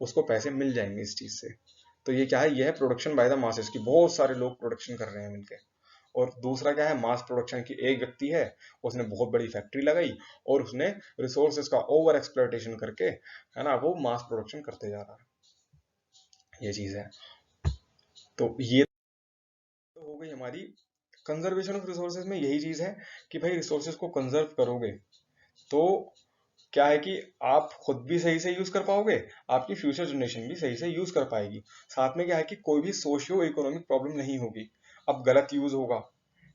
उसको पैसे मिल जाएंगे इस चीज से। तो ये क्या है, ये है प्रोडक्शन बाय द मासेस की, बहुत सारे लोग प्रोडक्शन कर रहे हैं मिलके। और दूसरा क्या है, मास प्रोडक्शन की, एक व्यक्ति है उसने बहुत बड़ी फैक्ट्री लगाई और उसने रिसोर्सेज का ओवर एक्सप्लॉइटेशन करके, है ना, वो मास प्रोडक्शन करते जा रहा है। ये चीज है। तो ये तो हो गई हमारी कंजर्वेशन ऑफ रिसोर्सेज में। यही चीज है कि भाई रिसोर्सेज को कंजर्व करोगे तो क्या है कि आप खुद भी सही से यूज कर पाओगे, आपकी फ्यूचर जनरेशन भी सही से यूज कर पाएगी। साथ में क्या है कि कोई भी सोशियो इकोनॉमिक प्रॉब्लम नहीं होगी। अब गलत यूज होगा,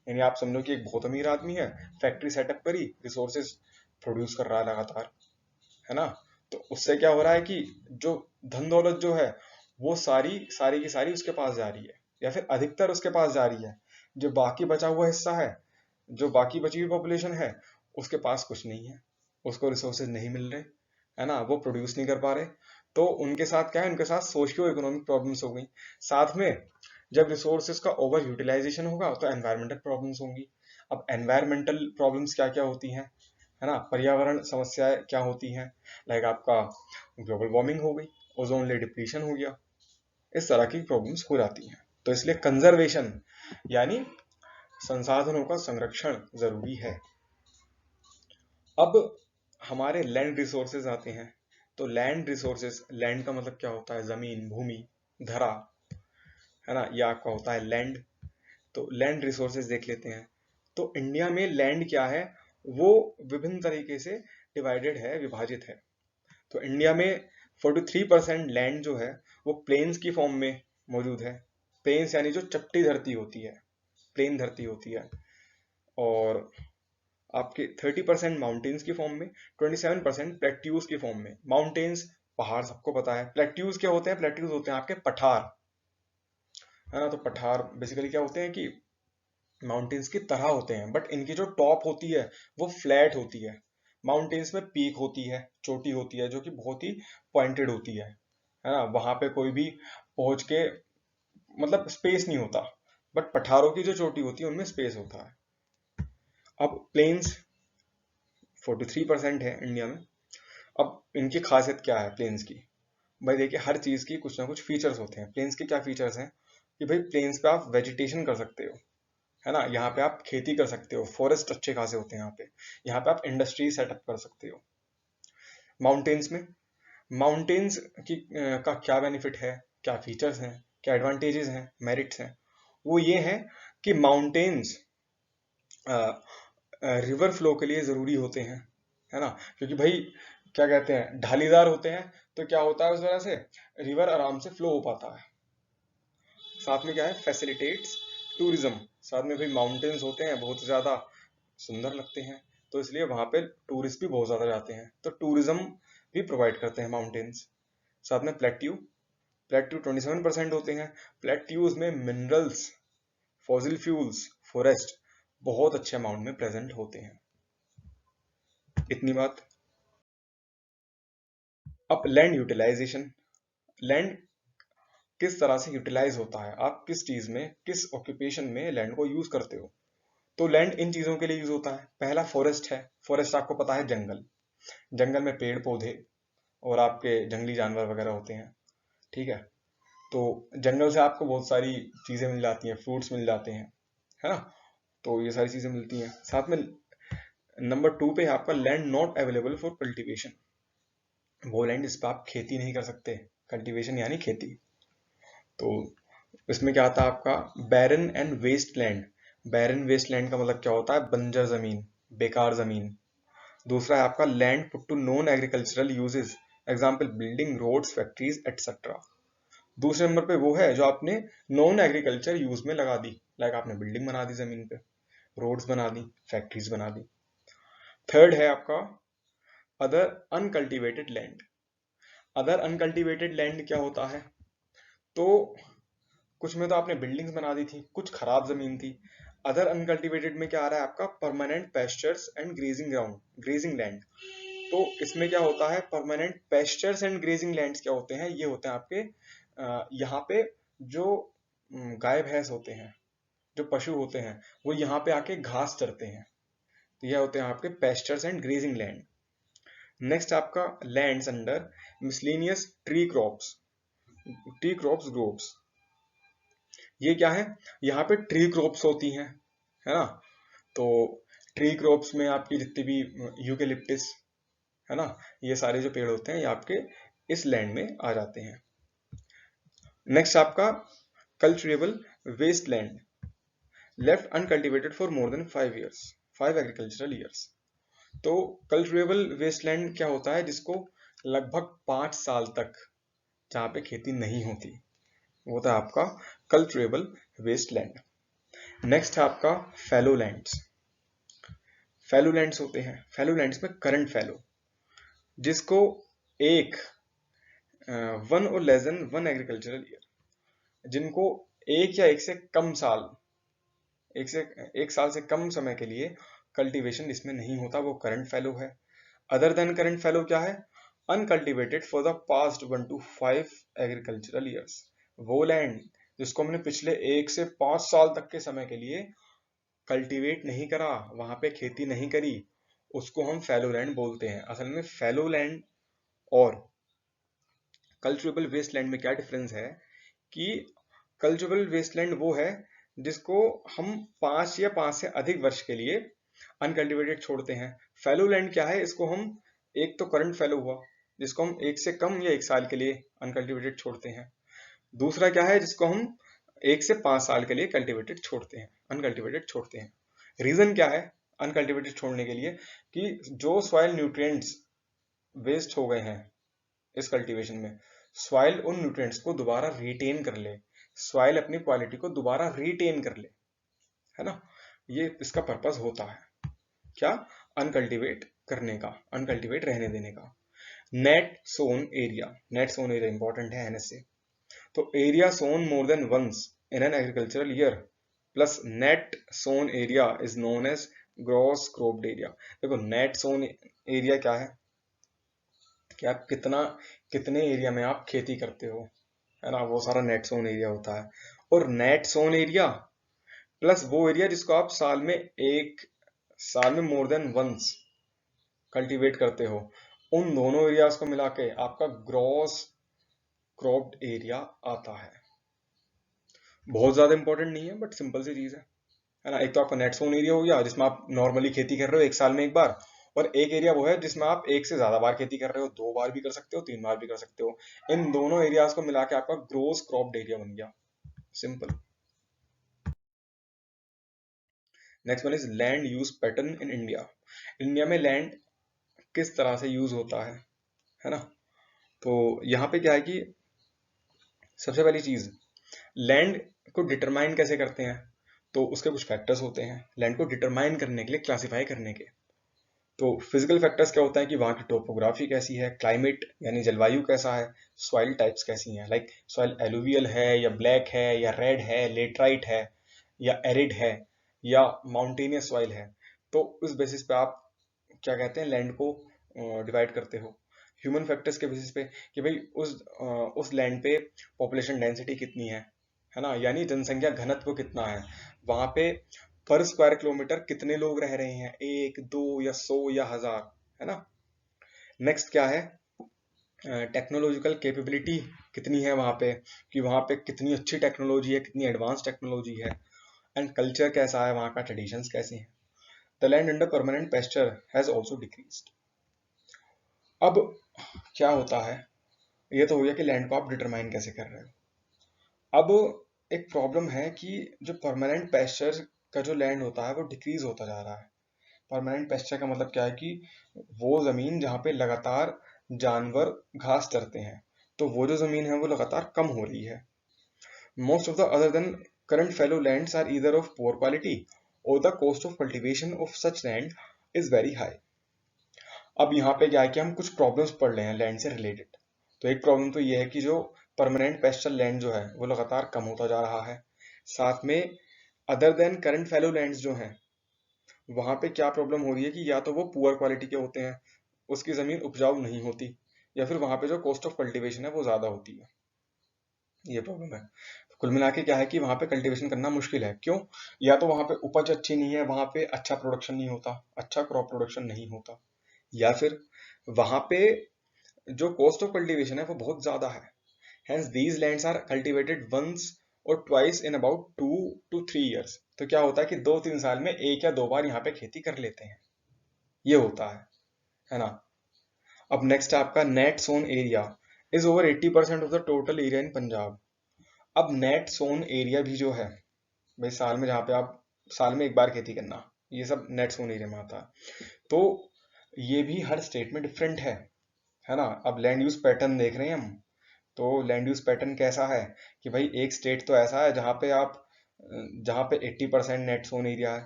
यानी आप समझो कि एक बहुत अमीर आदमी है, फैक्ट्री सेटअप करी, रिसोर्सेज प्रोड्यूस कर रहा है लगातार, है ना, तो उससे क्या हो रहा है कि जो धन दौलत जो है वो सारी सारी की सारी उसके पास जा रही है, या फिर अधिकतर उसके पास जा रही है। जो बाकी बचा हुआ हिस्सा है, जो बाकी बची हुई पॉपुलेशन है, उसके पास कुछ नहीं है, उसको रिसोर्सेज नहीं मिल रहे, है ना, वो प्रोड्यूस नहीं कर पा रहे। तो उनके साथ क्या है, उनके साथ सोशियो इकोनॉमिक प्रॉब्लम्स हो गई। साथ में जब रिसोर्सेज का ओवर यूटिलाइजेशन होगा तो एनवायरमेंटल प्रॉब्लम्स होंगी। अब एनवायरमेंटल प्रॉब्लम्स क्या क्या होती हैं, है ना, पर्यावरण समस्याएं क्या होती हैं, लाइक आपका ग्लोबल वार्मिंग हो गई, ओजोन लेयर डिप्लीशन हो गया, इस तरह की प्रॉब्लम्स हो जाती हैं। तो इसलिए कंजर्वेशन यानी संसाधनों का संरक्षण जरूरी है। अब हमारे लैंड रिसोर्सेज आते हैं। तो लैंड रिसोर्सेज, लैंड का मतलब क्या होता है, जमीन, भूमि, धरा, है ना, ये आपका होता है लैंड। तो लैंड रिसोर्सेज देख लेते हैं। तो इंडिया में लैंड क्या है, वो विभिन्न तरीके से डिवाइडेड है, विभाजित है। तो इंडिया में 43% लैंड जो है वो प्लेन्स की फॉर्म में मौजूद है। प्लेन्स यानी जो चपटी धरती होती है, प्लेन धरती होती है। और आपके 30% माउंटेन्स की फॉर्म में, 27% प्लेट्यूज की फॉर्म में। माउंटेन्स पहाड़ सबको पता है। प्लेट्यूज क्या होते हैं, प्लेट्यूज होते हैं आपके पठार, है ना। तो पठार बेसिकली क्या होते हैं कि माउंटेन्स की तरह होते हैं, बट इनकी जो टॉप होती है वो फ्लैट होती है। माउंटेन्स में पीक होती है, चोटी होती है, जो कि बहुत ही पॉइंटेड होती है ना, वहां पे कोई भी पहुंच के मतलब स्पेस नहीं होता। बट पठारों की जो चोटी होती है उनमें स्पेस होता है। अब प्लेन्स 43% है इंडिया में। अब इनकी खासियत क्या है प्लेन्स की, भाई देखिए हर चीज की कुछ ना कुछ फीचर्स होते हैं। प्लेन्स के क्या फीचर्स हैं कि भाई प्लेन्स पे आप वेजिटेशन कर सकते हो, है ना, यहाँ पे आप खेती कर सकते हो, फॉरेस्ट अच्छे खासे होते हैं यहाँ पे। यहाँ पे आप इंडस्ट्री सेटअप कर सकते हो। माउंटेन्स में, माउंटेन्स की का क्या बेनिफिट है, क्या फीचर्स हैं, क्या एडवांटेजेस हैं, मेरिट्स हैं, वो ये है कि माउंटेन्स रिवर फ्लो के लिए जरूरी होते हैं, है ना। क्योंकि भाई क्या कहते हैं, ढालीदार होते हैं, तो क्या होता है उस वजह से रिवर आराम से फ्लो हो पाता है। साथ में क्या है, फैसिलिटेट्स टूरिज्म। साथ में भाई माउंटेन्स होते हैं बहुत ज्यादा सुंदर लगते हैं, तो इसलिए वहां पे टूरिस्ट भी बहुत ज्यादा जाते हैं, तो टूरिज्म भी प्रोवाइड करते हैं माउंटेन्स। साथ में प्लेट्यू, प्लेट्यू 27% होते हैं। प्लेट्यूज में मिनरल्स, फॉसिल फ्यूल्स, फॉरेस्ट बहुत अच्छे अमाउंट में प्रेजेंट होते हैं। इतनी बात। अब लैंड यूटिलाइजेशन, लैंड किस तरह से यूटिलाइज होता है, आप किस चीज में, किस ऑक्यूपेशन में लैंड को यूज करते हो। तो लैंड इन चीजों के लिए यूज होता है। पहला फॉरेस्ट है। फॉरेस्ट आपको पता है, जंगल, जंगल में पेड़ पौधे और आपके जंगली जानवर वगैरह होते हैं, ठीक है। तो जंगल से आपको बहुत सारी चीजें मिल जाती हैं, फ्रूट्स मिल जाते हैं, है ना। तो ये सारी चीजें मिलती हैं। साथ में नंबर 2 पे है आपका land not available for cultivation. वो लैंड इस पर आप खेती नहीं कर सकते, कल्टीवेशन यानी खेती। तो इसमें क्या आता है आपका barren and wasteland. Barren wasteland का मतलब क्या होता है, बंजर जमीन, बेकार जमीन। दूसरा है आपका land put to non agricultural uses, example building, roads, factories etcetera. दूसरे नंबर पे वो है जो आपने नॉन एग्रीकल्चर यूज में लगा दी, लाइक आपने बिल्डिंग बना दी जमीन पे, रोड्स बना दी, फैक्ट्रीज बना दी। थर्ड है आपका other uncultivated land. Other uncultivated land क्या होता है, तो कुछ में तो आपने बिल्डिंग्स बना दी थी, कुछ खराब जमीन थी। अदर अनकल्टिवेटेड में क्या आ रहा है आपका permanent pastures and grazing ground, grazing land. तो इसमें क्या होता है, permanent pastures and grazing lands क्या होते हैं, ये होते हैं आपके यहाँ पे जो गाय भैंस होते हैं, जो पशु होते हैं, वो यहाँ पे आके घास चरते हैं। तो ये होते हैं आपके pastures and grazing land. Next आपका lands under miscellaneous tree crops groups. ये क्या है, यहाँ पे ट्री क्रॉप्स होती हैं, है ना। तो ट्री क्रॉप्स में आपकी जितनी भी यूकेलिप्टिस, है ना, ये सारे जो पेड़ होते हैं ये आपके इस लैंड में आ जाते हैं। नेक्स्ट आपका culturable waste land left uncultivated for more than 5 years, 5 agricultural years। तो कल्चरेबल वेस्टलैंड क्या होता है, जिसको लगभग 5 साल तक जहाँ पे खेती नहीं होती, वो होता है आपका कल्चरेबल वेस्टलैंड। नेक्स्ट है आपका फैलो लैंड्स। फैलो लैंड्स होते हैं, फैलो लैंड्स में करंट फैलो, जिसको एक 1 or less than 1 agricultural year, जिनको एक से कम साल, एक साल से कम समय के लिए कल्टीवेशन इसमें नहीं होता, वो करंट फैलो है। अदर देन करंट फैलो क्या है, uncultivated for the past 1 to 5 agricultural years. वो लैंड जिसको हमने पिछले 1 से 5 साल तक के समय के लिए कल्टीवेट नहीं करा, वहां पे खेती नहीं करी, उसको हम फैलो लैंड बोलते हैं। असल में फैलो लैंड और कल्चरेबल वेस्टलैंड में क्या डिफरेंस है कि कल्चरेबल वेस्टलैंड वो है जिसको हम 5 या 5 से अधिक वर्ष के लिए अनकल्टिवेटेड छोड़ते हैं। फैलो लैंड क्या है, इसको हम, एक तो करंट फैलो हुआ जिसको हम 1 से कम या 1 साल के लिए अनकल्टिवेटेड छोड़ते हैं, दूसरा क्या है जिसको हम 1 से 5 साल के लिए कल्टिवेटेड छोड़ते हैं, अनकल्टिवेटेड छोड़ते हैं। रीजन क्या है अनकल्टिवेटेड छोड़ने के लिए, कि जो सॉइल न्यूट्रिएंट्स वेस्ट हो गए हैं इस कल्टीवेशन में, सॉइल उन न्यूट्रिएंट्स को दोबारा रिटेन कर ले, सॉइल अपनी क्वालिटी को दोबारा रिटेन कर ले, है ना। ये इसका पर्पस होता है क्या, अनकल्टिवेट करने का, अनकल्टिवेट रहने देने का। Net sown area, net sown area important है एनएसए। तो area sown more than once in an agricultural year plus net sown area is known as gross cropped area. देखो नेट सोन एरिया क्या है, कि आप कितने एरिया में आप खेती करते हो, है ना, वो सारा नेट सोन एरिया होता है। और नेट सोन एरिया प्लस वो एरिया जिसको आप साल में मोर देन वंस कल्टीवेट करते हो, उन दोनों एरियाज को मिला के आपका ग्रॉस क्रॉप्ड एरिया आता है। बहुत ज्यादा इंपॉर्टेंट नहीं है बट सिंपल सी चीज है ना। एक तो आपका नेट सोन एरिया हो गया जिसमें आप नॉर्मली खेती कर रहे हो 1 साल में एक बार, और एक एरिया वो है जिसमें आप 1 से ज्यादा बार खेती कर रहे हो, 2 बार भी कर सकते हो, 3 बार भी कर सकते हो। इन दोनों एरियाज को मिला के आपका ग्रोस क्रॉप्ड एरिया बन गया, simple. Next one is land use pattern in India. India में लैंड किस तरह से यूज होता है ना। तो यहाँ पे क्या है कि सबसे पहली चीज, लैंड को डिटरमाइन कैसे करते हैं, तो उसके कुछ फैक्टर्स होते हैं लैंड को डिटरमाइन करने के लिए, क्लासिफाई करने के। तो फिजिकल फैक्टर्स क्या होता है कि वहाँ की टोपोग्राफी कैसी है, क्लाइमेट यानी जलवायु कैसा है, सॉइल टाइप्स कैसी हैं, लाइक सॉइल एलुवियल है या ब्लैक है या रेड है, लेटराइट है या एरिड है या माउंटेनियस सॉइल है। तो उस बेसिस पे आप क्या कहते हैं, लैंड को डिवाइड करते हो। ह्यूमन फैक्टर्स के बेसिस पे कि भाई उस लैंड पे पॉपुलेशन डेंसिटी कितनी है ना, यानी जनसंख्या घनत्व कितना है वहां पे, पर स्क्वायर किलोमीटर कितने लोग रह रहे हैं, 1, 2 या 100 या 1000, है ना। नेक्स्ट क्या है, टेक्नोलॉजिकल कैपेबिलिटी कितनी है वहां पे, कि वहां पे कितनी अच्छी टेक्नोलॉजी है, कितनी एडवांस टेक्नोलॉजी है। एंड कल्चर कैसा है, वहां का ट्रेडिशंस कैसे हैं। The land under permanent pasture has also decreased. अब क्या होता है, ये तो हो गया कि लैंड को आप डिटरमाइन कैसे कर रहे हो। अब एक प्रॉब्लम है कि जो परमानेंट पेस्चर का जो लैंड होता है वो डिक्रीज होता जा रहा है। परमानेंट पेस्चर का मतलब क्या है कि वो जमीन जहाँ पे लगातार जानवर घास चरते हैं, तो वो जो जमीन है वो लगातार कम हो रही है। Most of the other than current fallow lands are either of poor quality और the cost of cultivation of such land is very high. अब यहाँ पे क्या है कि हम कुछ प्रॉब्लम्स पढ़ रहे हैं लैंड से रिलेटेड। तो एक प्रॉब्लम तो ये है कि जो परमानेंट पेस्चर लैंड जो है वो लगातार कम होता जा रहा है। साथ में other than current fallow lands जो हैं वहां पे क्या प्रॉब्लम हो रही है कि या तो वो पुअर क्वालिटी के होते हैं, उसकी जमीन उपजाऊ नहीं होती, या फिर वहां पे जो कॉस्ट ऑफ कल्टीवेशन है वो ज्यादा होती है, ये प्रॉब्लम है। तो कुल मिला के क्या है कि वहां पे कल्टीवेशन करना मुश्किल है, क्यों, या तो वहां पे उपज अच्छी नहीं है, वहां पे अच्छा प्रोडक्शन नहीं होता, अच्छा क्रॉप प्रोडक्शन नहीं होता, या फिर वहां पे जो कॉस्ट ऑफ कल्टीवेशन है वो बहुत ज्यादा है। Hence these lands are cultivated once or twice in about 2 to 3 years। तो क्या होता है कि 2-3 साल में एक या दो बार यहाँ पे खेती कर लेते हैं, ये होता है ना। अब नेक्स्ट है आपका net sown area is over 80% of the total area in Punjab. अब नेट सोन एरिया भी जो है भाई, साल में जहाँ पे आप साल में एक बार खेती करना, ये सब नेट सोन एरिया में आता है। तो ये भी हर स्टेट में डिफरेंट है ना। अब लैंड यूज पैटर्न देख रहे हैं हम, तो लैंड यूज पैटर्न कैसा है कि भाई एक स्टेट तो ऐसा है जहाँ पे 80% नेट सोन एरिया है,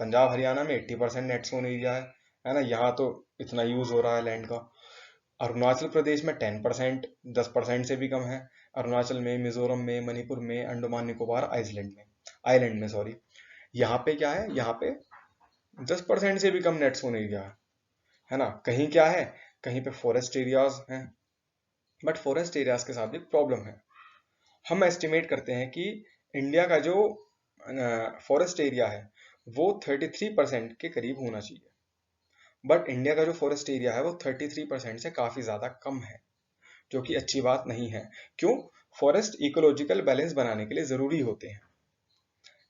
पंजाब हरियाणा में 80% नेट सोन एरिया है ना, यहाँ तो इतना यूज हो रहा है लैंड का। अरुणाचल प्रदेश में 10%, 10% से भी कम है। अरुणाचल में, मिजोरम में, मणिपुर में, अंडमान निकोबार आइलैंड में सॉरी, यहाँ पे क्या है, यहाँ पे 10% से भी कम नेट सोन एरिया है ना। कहीं क्या है, कहीं पे फॉरेस्ट एरियाज हैं, बट फॉरेस्ट एरियाज के साथ भी प्रॉब्लम है। हम एस्टिमेट करते हैं कि इंडिया का जो फॉरेस्ट एरिया है वो 33% के करीब होना चाहिए, बट इंडिया का जो फॉरेस्ट एरिया है वो 33% से काफी ज्यादा कम है, जो कि अच्छी बात नहीं है। क्यों? फॉरेस्ट इकोलॉजिकल बैलेंस बनाने के लिए जरूरी होते हैं।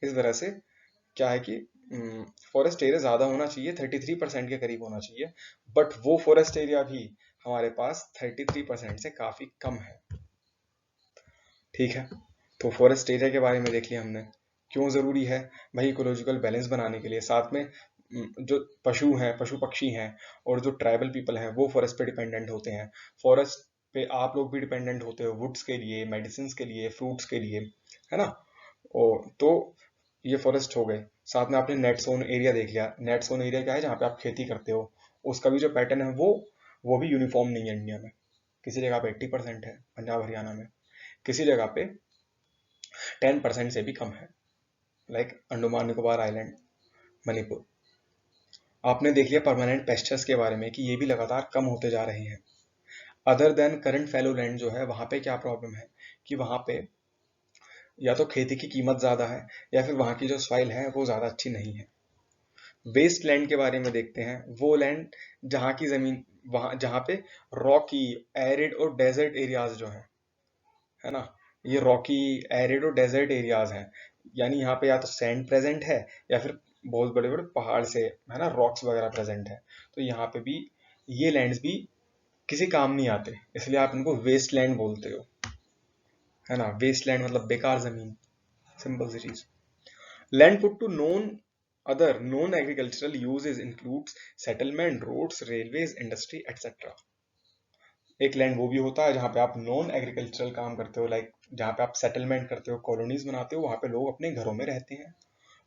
इस वजह से क्या है कि फॉरेस्ट एरिया ज्यादा होना चाहिए, 33% के करीब होना चाहिए, बट वो फॉरेस्ट एरिया भी हमारे पास 33% से काफी कम है। ठीक है, तो फॉरेस्ट एरिया के बारे में देख लिया हमने, क्यों जरूरी है भाई, इकोलॉजिकल बैलेंस बनाने के लिए। साथ में जो पशु हैं, पशु पक्षी हैं, और जो ट्राइबल पीपल हैं वो फॉरेस्ट पे डिपेंडेंट होते हैं। फॉरेस्ट पे आप लोग भी डिपेंडेंट होते हो, वुड्स के लिए, मेडिसिन के लिए, फ्रूट्स के लिए, है ना। और तो ये फॉरेस्ट हो गए। साथ में आपने नेट सोन एरिया देख लिया। नेट सोन एरिया क्या है, जहाँ पे आप खेती करते हो, उसका भी जो पैटर्न है वो भी यूनिफॉर्म नहीं है इंडिया में। किसी जगह पे 80% है पंजाब हरियाणा में, किसी जगह पे 10% से भी कम है, लाइक अंडमान निकोबार आइलैंड, मणिपुर। आपने देख लिया परमानेंट पेस्चर्स के बारे में कि ये भी लगातार कम होते जा रहे हैं। Other than current fallow land जो है, वहां पे क्या प्रॉब्लम है कि वहां पे या तो खेती की कीमत ज्यादा है, या फिर वहां की जो सॉइल है वो ज्यादा अच्छी नहीं है। वेस्ट लैंड के बारे में देखते हैं, वो लैंड जहाँ की जमीन, वहां जहाँ पे रॉकी, एरिड और डेजर्ट एरियाज जो है ना, ये रॉकी, एरिड और डेजर्ट एरियाज हैं। यानी यहाँ पे या तो सैंड प्रेजेंट है, या फिर बहुत बड़े बड़े पहाड़ से, है ना, रॉक्स वगैरह प्रेजेंट है। तो यहाँ पे भी ये लैंड्स भी किसी काम नहीं आते, इसलिए आप इनको वेस्ट लैंड बोलते हो, है ना। वेस्ट लैंड मतलब बेकार जमीन, सिंपल सी चीज। Land put to non other non agricultural uses includes settlement, roads, railways, industry etcetera. एक लैंड वो भी होता है जहाँ पे आप नॉन एग्रीकल्चरल काम करते हो, लाइक जहाँ पे आप सेटलमेंट करते हो, कॉलोनीज बनाते हो, वहाँ पे लोग अपने घरों में रहते हैं।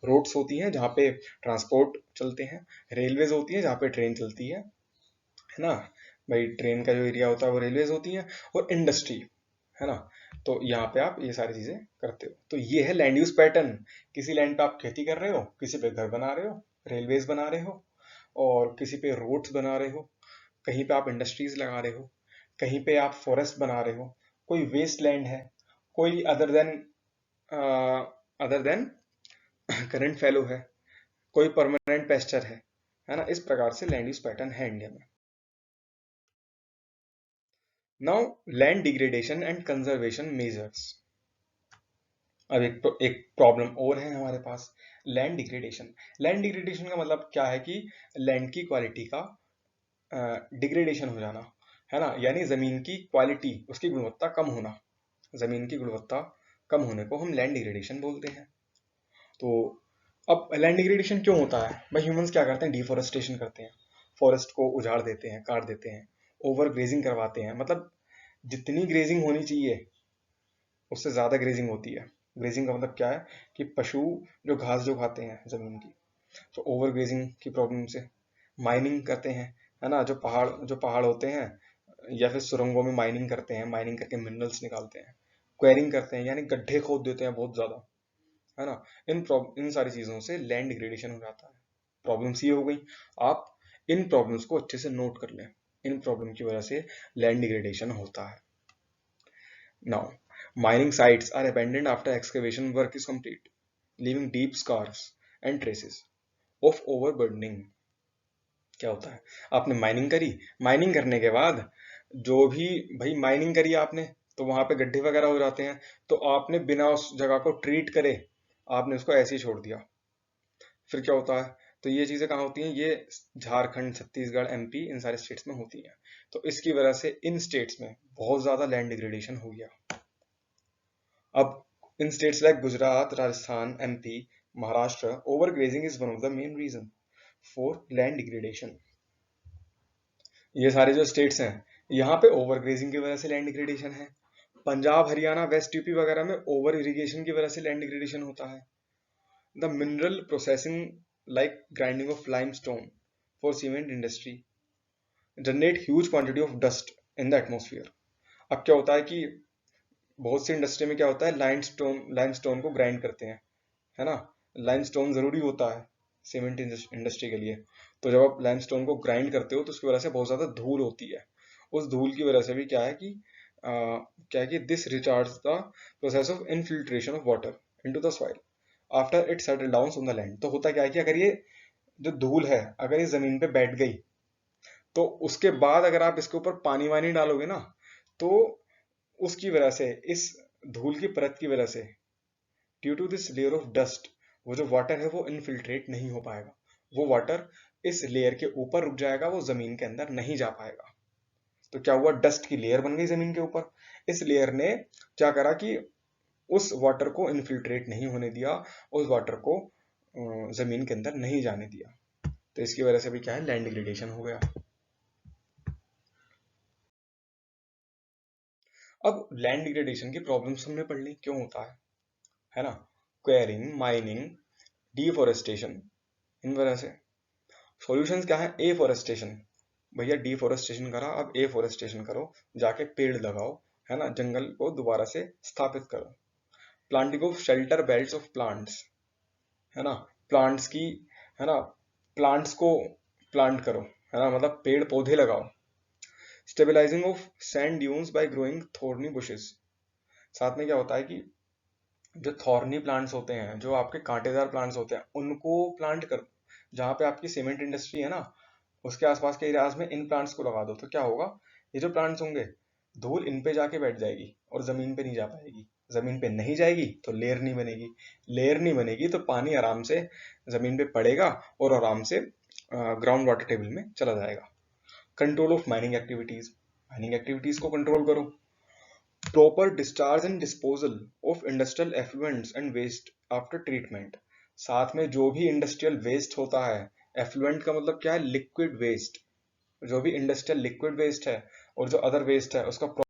रोड्स होती हैं जहाँ पे ट्रांसपोर्ट चलते हैं, रेलवेज होती है जहाँ पे ट्रेन चलती है ना, भाई ट्रेन का जो एरिया होता है वो रेलवेज होती है, और इंडस्ट्री, है ना। तो यहाँ पे आप ये सारी चीजें करते हो। तो ये है लैंड यूज पैटर्न। किसी लैंड पे आप खेती कर रहे हो, किसी पे घर बना रहे हो, रेलवेज बना रहे हो, और किसी पे रोड्स बना रहे हो, कहीं पे आप इंडस्ट्रीज लगा रहे हो, कहीं पे आप फॉरेस्ट बना रहे हो, कोई वेस्ट लैंड है, कोई अदर देन करंट फैलो है, कोई परमानेंट पेस्चर है ना। इस प्रकार से लैंड यूज पैटर्न है इंडिया में। Now land degradation and conservation measures. अब एक प्रॉब्लम और है हमारे पास, लैंड डिग्रेडेशन। लैंड डिग्रेडेशन का मतलब क्या है कि लैंड की क्वालिटी का डिग्रेडेशन हो जाना, है ना। यानी जमीन की क्वालिटी, उसकी गुणवत्ता कम होना, जमीन की गुणवत्ता कम होने को हम लैंड डिग्रेडेशन बोलते हैं। तो अब लैंड डिग्रेडेशन क्यों होता है भाई? ह्यूमंस क्या करते हैं, डिफोरेस्टेशन करते हैं, फॉरेस्ट को उजाड़ देते हैं, काट देते हैं, ओवर ग्रेजिंग करवाते हैं। मतलब जितनी ग्रेजिंग होनी चाहिए उससे ज्यादा ग्रेजिंग होती है। ग्रेजिंग का मतलब क्या है कि पशु जो घास जो खाते हैं जमीन की, तो ओवर ग्रेजिंग की प्रॉब्लम से माइनिंग करते हैं, है ना। जो पहाड़ होते हैं, या फिर सुरंगों में माइनिंग करते हैं, माइनिंग करके मिनरल्स निकालते हैं। क्वेरिंग करते हैं यानी गड्ढे खोद देते हैं बहुत ज्यादा, है ना। इन सारी चीजों से लैंड डिग्रेडेशन हो जाता है। प्रॉब्लम्स ये हो गई। आप इन प्रॉब्लम्स को अच्छे से नोट कर लें, इन प्रॉब्लम की वजह से लैंड डिग्रेडेशन होता है। Now mining sites are abandoned after excavation work is complete, leaving deep scars and traces of overburdening. क्या होता है, आपने माइनिंग करी, माइनिंग करने के बाद जो भी, भाई माइनिंग करी आपने तो वहां पे गड्ढे वगैरह हो जाते हैं, तो आपने बिना उस जगह को ट्रीट करे आपने उसको ऐसे ही छोड़ दिया, फिर क्या होता है, तो ये चीजें कहाँ होती हैं, ये झारखंड, छत्तीसगढ़, एमपी, इन सारे स्टेट्स में होती हैं। तो इसकी वजह से इन स्टेट्स में बहुत ज्यादा लैंड डिग्रेडेशन हो गया। अब इन states like Gujarat, Rajasthan, MP, Maharashtra, overgrazing is one of the main reason for land degradation. ये सारे जो स्टेट्स हैं, यहाँ पे ओवर ग्रेजिंग की वजह से लैंड डिग्रेडेशन है। पंजाब, हरियाणा, वेस्ट यूपी वगैरह में ओवर इरिगेशन की वजह से लैंड डिग्रेडेशन होता है। The mineral processing like grinding of limestone for cement industry generate huge quantity of dust in the atmosphere. अब क्या होता है कि बहुत सी इंडस्ट्री में क्या होता है, लाइमस्टोन को ग्राइंड करते हैं, है ना। लाइमस्टोन जरूरी होता है सीमेंट इंडस्ट्री के लिए। तो जब आप लाइमस्टोन को ग्राइंड करते हो तो उसकी वजह से बहुत ज्यादा धूल होती है। उस धूल की वजह से भी क्या है कि this recharge the process of infiltration of water into the soil after it settle down on the land. तो होता क्या है कि अगर ये जो धूल है अगर ये जमीन पे बैठ गई तो उसके बाद अगर आप इसके ऊपर पानी वानी डालोगे ना, तो उसकी वजह से, इस धूल की परत की वजह से, due to this layer of dust, वो जो वाटर है वो इनफिल्ट्रेट नहीं हो पाएगा। वो वाटर इस लेयर के ऊपर रुक जाएगा, वो जमीन के अंदर नहीं जा पाएगा। तो क्या हुआ, डस्ट की लेयर बन गई जमीन के ऊपर। इस लेयर ने क्या करा कि उस वाटर को इनफिल्ट्रेट नहीं होने दिया, उस वाटर को जमीन के अंदर नहीं जाने दिया। तो इसकी वजह से भी क्या है, लैंड डिग्रेडेशन हो गया। अब लैंड डिग्रेडेशन की प्रॉब्लम्स हमने पढ़ ली, क्यों होता है ना। क्वेरिंग, माइनिंग, डिफोरेस्टेशन, इन वजह से। सॉल्यूशंस क्या है, एफोरेस्टेशन। भैया डिफोरेस्टेशन करा, अब एफोरेस्टेशन करो, जाके पेड़ लगाओ, है ना, जंगल को दोबारा से स्थापित करो। Planting of shelter belts of plants, है ना, प्लांट्स की, है ना, प्लांट्स को प्लांट करो, है ना, मतलब पेड़ पौधे लगाओ। Stabilising of sand dunes by growing thorny bushes. साथ में क्या होता है कि जो थॉर्नी प्लांट्स होते हैं, जो आपके कांटेदार प्लांट्स होते हैं, उनको प्लांट करो। जहां पे आपकी सीमेंट इंडस्ट्री है ना, उसके आसपास के एरियाज में इन प्लांट्स को लगा दो। तो क्या होगा, ये जो प्लांट्स होंगे, धूल इन पे जाके बैठ जाएगी और जमीन पे नहीं जा पाएगी। जमीन पे नहीं जाएगी तो लेयर नहीं बनेगी, लेयर नहीं बनेगी तो पानी आराम से जमीन पे पड़ेगा और आराम से ग्राउंड वाटर टेबल में चला जाएगा। Control of mining activities, mining activities को कंट्रोल करो। Proper discharge and disposal of industrial effluents and waste after treatment. साथ में जो भी इंडस्ट्रियल वेस्ट होता है, एफ्लुएंट का मतलब क्या है, लिक्विड वेस्ट, जो भी इंडस्ट्रियल लिक्विड वेस्ट है और जो अदर वेस्ट है उसका